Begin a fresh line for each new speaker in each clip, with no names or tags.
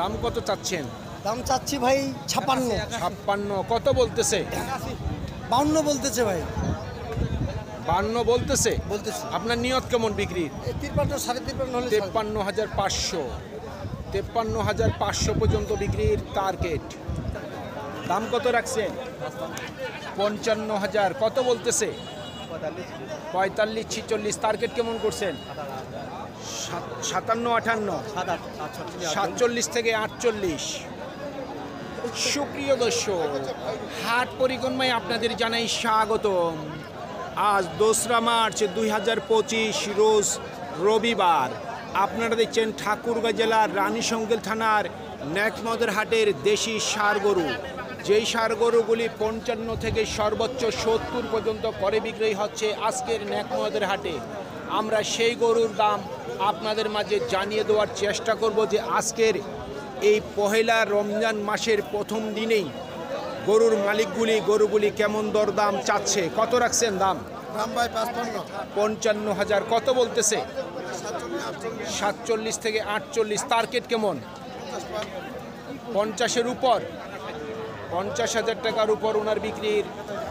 দাম কত চাচ্ছেন?
দাম চাচ্ছি ভাই 56।
56 কত বলতেছে?
52 বলতেছে ভাই।
52 বলতেছে।
বলতেছে।
আপনার নিয়ত কেমন বিক্রির?
53 53.5 হলে
53,500। 53,500 পর্যন্ত বিক্রির টার্গেট। দাম কত রাখছেন? 55,000 কত বলতেছে? 45 46 টার্গেট কেমন করছেন? 57 58 47 থেকে 48। সুপ্রিয় দর্শক, হাট পরিক্রমায় আপনাদের জানাই স্বাগতম। আজ 2রা মার্চ 2025 রোজ রবিবার। আপনারা দেখছেন ঠাকুরগাঁ জেলার রানীশঙ্কেল থানার নেকমদের হাটের দেশি ষাঁড় গরু। যেই ষাঁড় গরুগুলি 55 থেকে সর্বোচ্চ 70 পর্যন্ত করে বিক্রয় হচ্ছে আজকের নেকমদের হাটে। আমরা সেই গরুর দাম আপনাদের মাঝে জানিয়ে দেওয়ার চেষ্টা করব যে আজকের এই পহেলা রমজান মাসের প্রথম দিনেই গরুর মালিকগুলি গরুগুলি কেমন দরদাম চাচ্ছে। কত রাখছেন দাম?
দাম ভাই 55।
55,000 কত বলতেছে? 47 থেকে 48 টার্গেট কেমন? 50-এর উপর। 50,000 টাকার উপর ওনার বিক্রির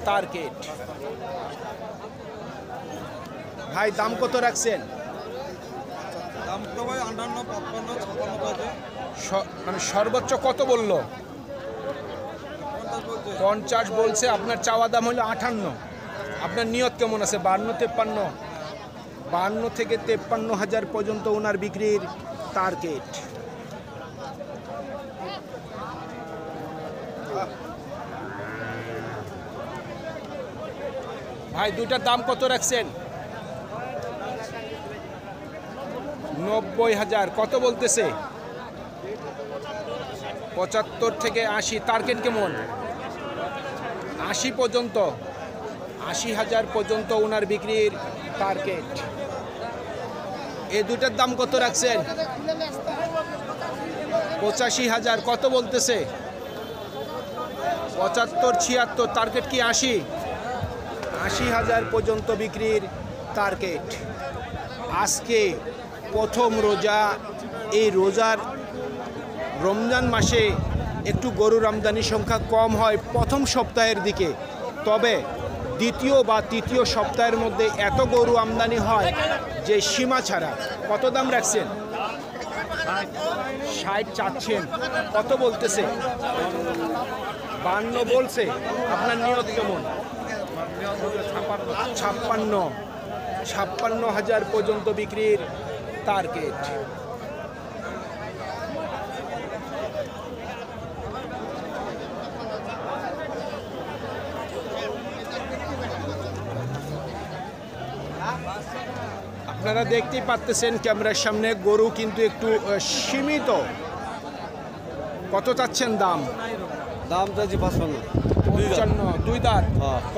টার্গেট। ভাই দাম কত রাখছেন?
দাম তো ভাই 58 55 56 আছে।
মানে সর্বোচ্চ কত বললো? 50 বলছে। আপনার চাওয়া দাম হলো 58। আপনার নিয়ত কেমন আছে? 52 53? 52 থেকে 53,000 পর্যন্ত ওনার বিক্রির টার্গেট। ভাই দুইটার দাম কত রাখছেন? 90,000 কত বলতেছে? 75 থেকে 80 টার্গেট কেমন? 80 পর্যন্ত। 80,000 পর্যন্ত ওনার বিক্রির টার্গেট। এই দুটার দাম কত রাখছেন? 85,000 কত বলতেছে? 75 76 টার্গেট কি 80? 80,000 পর্যন্ত বিক্রির টার্গেট। আজকে প্রথম রোজা। এই রোজার রমজান মাসে একটু গরুর আমদানি সংখ্যা কম হয় প্রথম সপ্তাহের দিকে, তবে দ্বিতীয় বা তৃতীয় সপ্তাহের মধ্যে এত গরু আমদানি হয় যে সীমা ছাড়া। কত দাম রাখছেন? 60 চাচ্ছেন। কত বলতেছে? 52 বলছে। আপনার নিয়ত কেমন? 56,000 পর্যন্ত বিক্রির টার্গেট। আপনারা দেখতেই পাচ্ছেন ক্যামেরার সামনে গরু কিন্তু একটু সীমিত। কত চাচ্ছেন দাম?
দাম চাচ্ছি 55।
55 দুই দাঁত।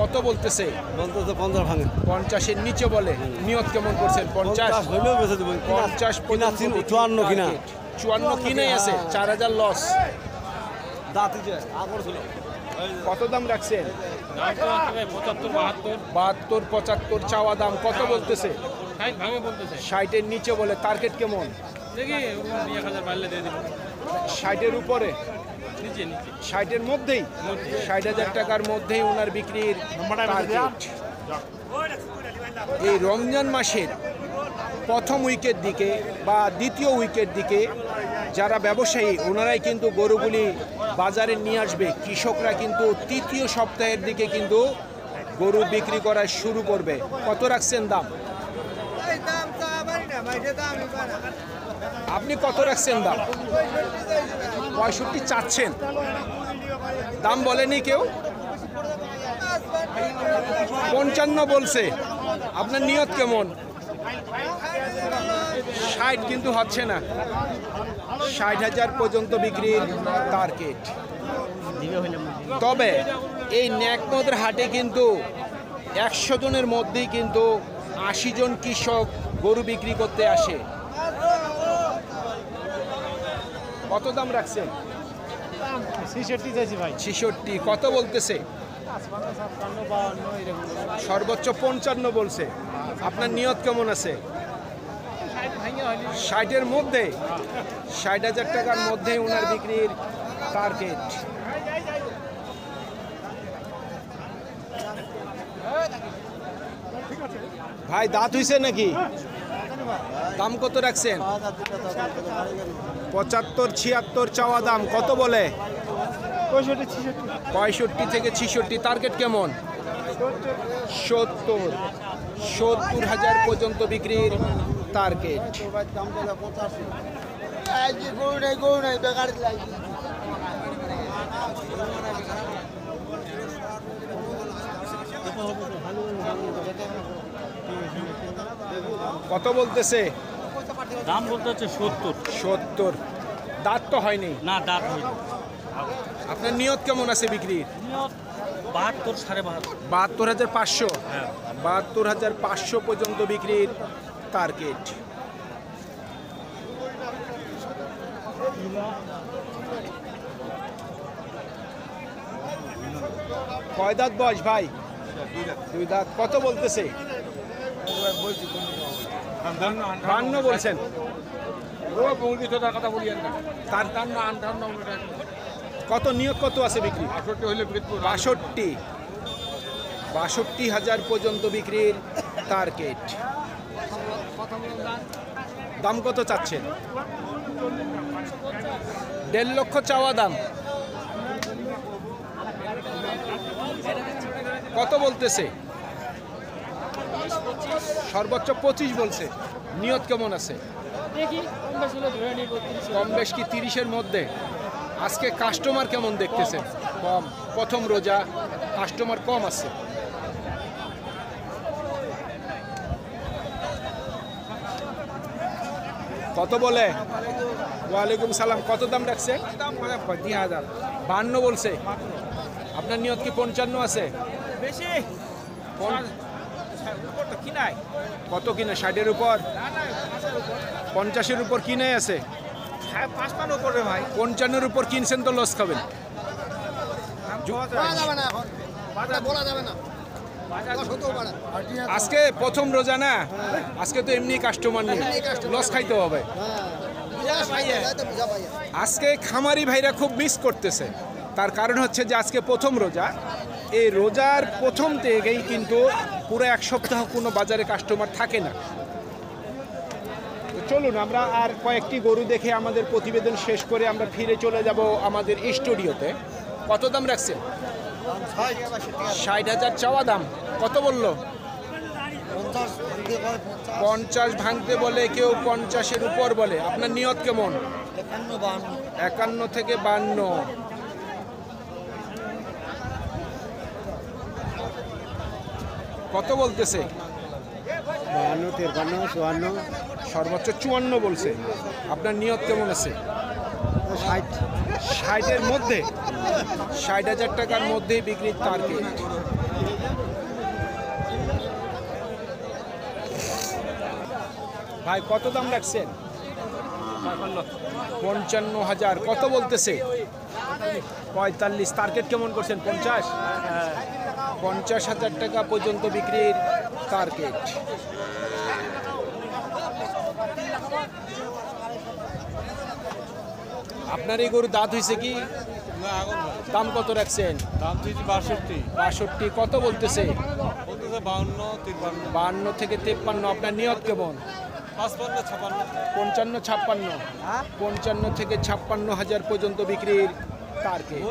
কত বলতেছে?
বলতেছে 50 ভাঙে।
50-এর নিচে বলে। নিয়ত কেমন করছেন? 50
হইলেও বেঁচে দেব।
50 পর্যন্ত
54 কিনা।
54 কিনেই আছে। 4,000 লস।
দাঁতি যে আগর ছিল।
কত দাম রাখছেন?
75
72 75 চাওয়া দাম। কত বলতেছে?
60 ভাঙে বলতেছে।
60-এর নিচে বলে। টার্গেট কেমন?
দেখি 1000 বাড়লে দিয়ে দিব।
60-এর উপরে?
নিচে নিচে
60-এর মধ্যেই? 60,000 টাকার মধ্যেই ওনার বিক্রির টার্গেট। এই রমজান মাসের প্রথম উইকের দিকে বা দ্বিতীয় উইকের দিকে যারা ব্যবসায়ী ওনারাই কিন্তু গরুগুলি বাজারে নিয়ে আসবে। কৃষকরা কিন্তু তৃতীয় সপ্তাহের দিকে কিন্তু গরু বিক্রি করা শুরু করবে। কত রাখছেন দাম? আপনি কত রাখছেন দাম? 65 চাচ্ছেন। দাম বলেনি কেউ? 55 বলছে। আপনার নিয়ত কেমন? 60 কিন্তু হচ্ছে না। 60,000 পর্যন্ত বিক্রির টার্গেট। তবে এই নেকমদের হাটে কিন্তু 100 জনের মধ্যেই কিন্তু 80 জন কৃষক গরু বিক্রি করতে আসে। কত দাম রাখছেন?
66 চাইছি ভাই।
66 কত বলতেছে? সর্বোচ্চ 55 বলছে। আপনার নিয়ত কেমন আছে?
60 ভাঙে
60-এর মধ্যে, 60,000 টাকার মধ্যে ওনার বিক্রির টার্গেট। ভাই দাঁত হইছে নাকি? দাম কত রাখছেন? 75, 76 চাওয়া দাম। কত বলে? 65 থেকে 66। টার্গেট কেমন? 70,000 পর্যন্ত বিক্রির টার্গেট। কত বলতেছে?
দাম বলতে হচ্ছে 70।
70। দাঁত তো হয়নি।
না দাঁত হইল।
আপনার নিয়ত কেমন আছে বিক্রির?
72, 72.5।
72,500।
হ্যাঁ।
72,500 পর্যন্ত বিক্রির টার্গেট। কয় দাঁত বয়স ভাই? 2 দাঁত। কত বলতেছে? 52 বলছেন।
কথা বলিয়েন না।
তার
58
কত নিয়ত কত আছে বিক্রি?
68 হইলে
62,000 পর্যন্ত বিক্রির টার্গেট। দাম কত চাচ্ছেন? 1.5 লক্ষ চাওয়া দাম। কত বলতেছে? সর্বোচ্চ 25 বলছে। নিয়ত কেমন আছে? কম বেশ কি 30-এর মধ্যে? আজকে কাস্টমার কেমন দেখতেছেন? কম। প্রথম রোজা, কাস্টমার কম আছে। কত বলে? ওয়ালাইকুম সালাম। কত দাম রাখছে? 52 বলছে। আপনার নিয়ত কি 55 আছে?
বেশি
কত কিনে? 60-এর উপর? 50-এর উপর কিনে আছে?
55 করবে ভাই।
55-এর উপর কিনছেন তো লস খাবেন। আজকে প্রথম রোজা না, আজকে তো এমনি কাস্টমার নেই, লস খাইতে হবে। আজকে খামারি ভাইরা খুব মিস করতেছে। তার কারণ হচ্ছে যে আজকে প্রথম রোজা। এই রোজার প্রথম থেকেই কিন্তু পুরো 1 সপ্তাহ কোনো বাজারে কাস্টমার থাকে না। তো চলুন আমরা আর কয়েকটি গরু দেখে আমাদের প্রতিবেদন শেষ করে আমরা ফিরে চলে যাব আমাদের স্টুডিওতে। কত দাম রাখছেন? 60,000 চাওয়া দাম। কত বললো? 50 ভাঙতে বলে, কেউ 50-এর উপর বলে। আপনার নিয়ত কেমন? 51 থেকে 52। কত বলতেছে?
52, 53, 54,
সর্বোচ্চ 54 বলছে। আপনার নিয়ত কেমন আছে?
60।
60-এর মধ্যে, 60,000 টাকার মধ্যেই বিক্রির টার্গেট। ভাই কত দাম রাখছেন? 55,000। কত বলতেছে? 45। টার্গেট কেমন করছেন? 50? 50,000 টাকা পর্যন্ত বিক্রির টার্গেট। আপনার এই গরু দাঁত হয়েছে কি? দাম কত রাখছেন?
দাম দিয়েছি 62।
62। কত বলতেছে?
বলতেছে 52, 53,
52 থেকে 53। আপনার নিয়ত কেমন?
55, 56।
55, 56। 55 থেকে 56,000 পর্যন্ত বিক্রির টার্গেট।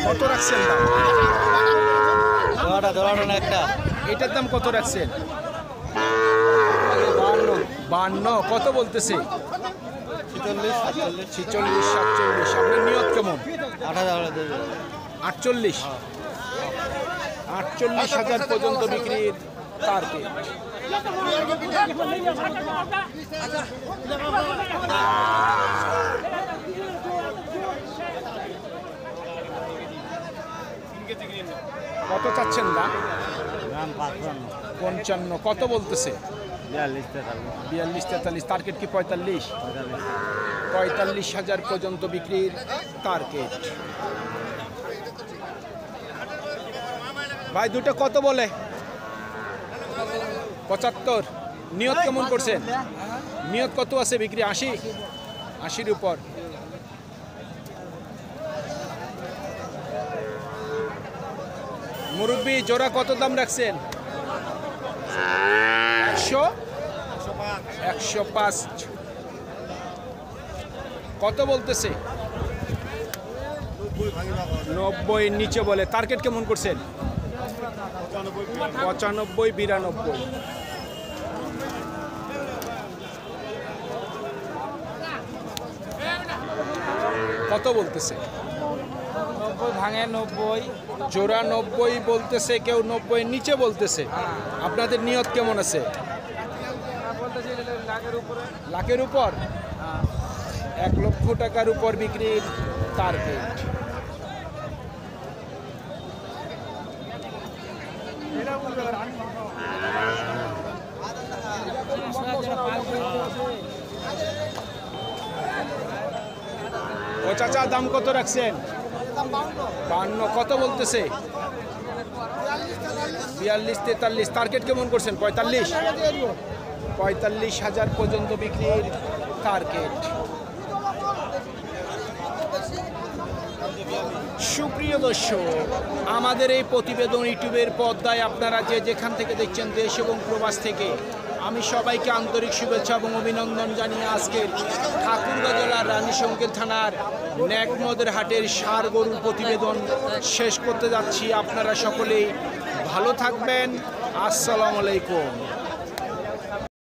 কত রাখছেন দাম?
একটা
এটার দাম কত রাখছেন? 52। কত বলতেছে?
46,
46, 47। আপনার নিয়ত কেমন?
48।
48,000 পর্যন্ত বিক্রির টার্গেট। কত চাচ্ছেন দাম? 55। কত বলতেছে? 42, 43। টার্গেট কি 45? 45,000 পর্যন্ত বিক্রির টার্গেট। ভাই দুটো কত বলে? 75। নিয়ত কেমন করছেন? নিয়ত কত আছে বিক্রি? 80? 80-র উপর। মুরব্বি জোড়া কত দাম রাখছেন? 100? 105। কত বলতেছে? 90 নিচে বলে। টার্গেট কেমন করছেন? 95, 92। কত বলতেছে?
90 ভাঙে 90।
জোড়া 90 বলতেছে, কেউ 90 নিচে বলতেছে। আপনাদের নিয়ত কেমন আছে? লাখের উপর? 1 লক্ষ টাকার উপর বিক্রির টার্গেট। ও চাচা দাম কত রাখছেন? 52। কত বলতেছে? 42, 43। টার্গেট কেমন করছেন? 45? 45,000 পর্যন্ত বিক্রির টার্গেট। সুপ্রিয় দর্শক, আমাদের এই প্রতিবেদন ইউটিউবের পর্দায় আপনারা যে যেখান থেকে দেখছেন, দেশ এবং প্রবাস থেকে, আমি সবাইকে আন্তরিক শুভেচ্ছা এবং অভিনন্দন জানিয়ে আজকের ঠাকুরগাঁ জেলার রানীশঙ্কেল থানার ন্যাকমদের হাটের ষাঁড় গরুর প্রতিবেদন শেষ করতে যাচ্ছি। আপনারা সকলেই ভালো থাকবেন। আসসালামু আলাইকুম।